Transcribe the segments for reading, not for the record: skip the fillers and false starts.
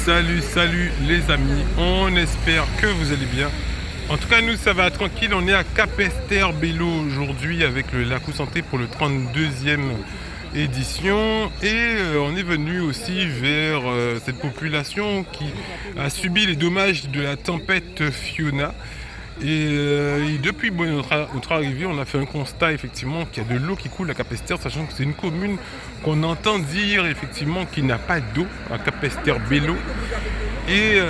Salut les amis, on espère que vous allez bien. En tout cas nous ça va tranquille, on est à Capesterre-Belle-Eau aujourd'hui avec le Lacou Santé pour le 32e édition et on est venu aussi vers cette population qui a subi les dommages de la tempête Fiona. Et depuis notre arrivée, on a fait un constat effectivement qu'il y a de l'eau qui coule à Capesterre, sachant que c'est une commune qu'on entend dire effectivement qu'il n'a pas d'eau à Capesterre-Belle-Eau. Et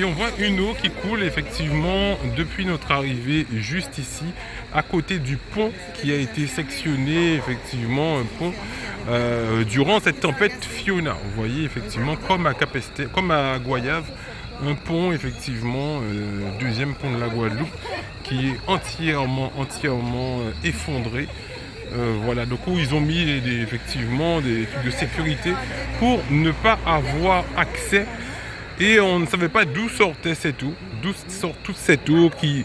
on voit une eau qui coule effectivement depuis notre arrivée juste ici, à côté du pont qui a été sectionné, effectivement un pont durant cette tempête Fiona. Vous voyez effectivement comme à Capesterre, comme à Goyave, un pont effectivement, deuxième pont de la Guadeloupe, qui est entièrement effondré. Voilà, donc où ils ont mis effectivement des trucs de sécurité pour ne pas avoir accès. Et on ne savait pas d'où sortait cette eau, d'où sort toute cette eau qui,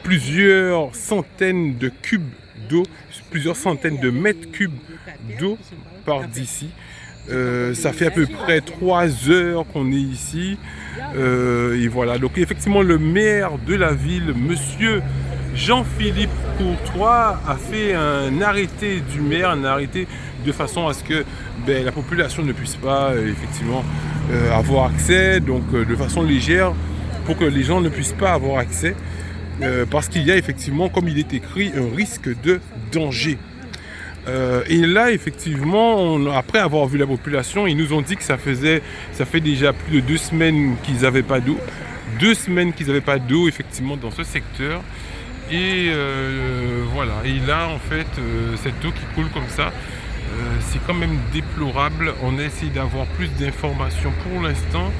plusieurs centaines de cubes d'eau, plusieurs centaines de mètres cubes d'eau partent d'ici. Ça fait à peu près 3 heures qu'on est ici. Et voilà, donc effectivement le maire de la ville, monsieur Jean-Philippe Courtois, a fait un arrêté du maire, un arrêté de façon à ce que la population ne puisse pas effectivement avoir accès, donc de façon légère, pour que les gens ne puissent pas avoir accès, parce qu'il y a effectivement, comme il est écrit, un risque de danger. Et là, effectivement, après avoir vu la population, ils nous ont dit que ça fait déjà plus de 2 semaines qu'ils n'avaient pas d'eau. 2 semaines qu'ils n'avaient pas d'eau, effectivement, dans ce secteur. Et voilà. Et là, en fait, cette eau qui coule comme ça, c'est quand même déplorable. On a essayé d'avoir plus d'informations pour l'instant.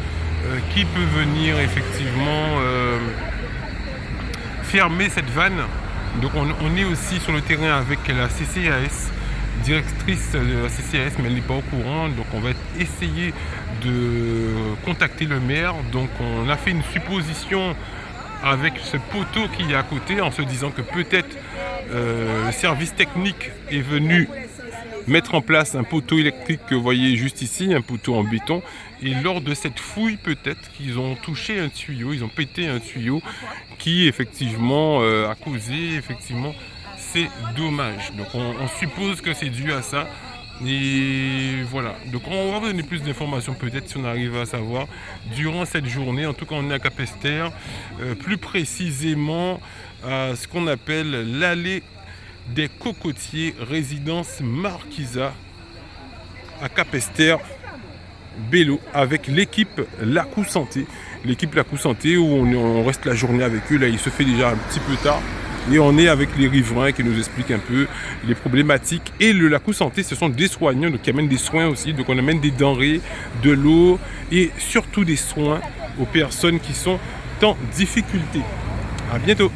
Qui peut venir, effectivement, fermer cette vanne. Donc on est aussi sur le terrain avec la CCAS, directrice de la CCAS, mais elle n'est pas au courant, donc on va essayer de contacter le maire. Donc on a fait une supposition avec ce poteau qui est à côté, en se disant que peut-être le service technique est venu mettre en place un poteau électrique que vous voyez juste ici, un poteau en béton, et lors de cette fouille peut-être qu'ils ont touché un tuyau, ils ont pété un tuyau qui effectivement a causé effectivement ces dommages. Donc on suppose que c'est dû à ça. Et voilà, donc on va vous donner plus d'informations peut-être si on arrive à savoir durant cette journée. En tout cas on est à Capesterre, plus précisément à ce qu'on appelle l'allée des Cocotiers, résidence Marquisa à Capesterre-Belle-Eau, avec l'équipe Lacou Santé. L'équipe Lacou Santé où on reste la journée avec eux. Là il se fait déjà un petit peu tard. Et on est avec les riverains qui nous expliquent un peu les problématiques. Et le Lacou Santé, ce sont des soignants, donc qui amènent des soins aussi. Donc on amène des denrées, de l'eau et surtout des soins aux personnes qui sont en difficulté. À bientôt.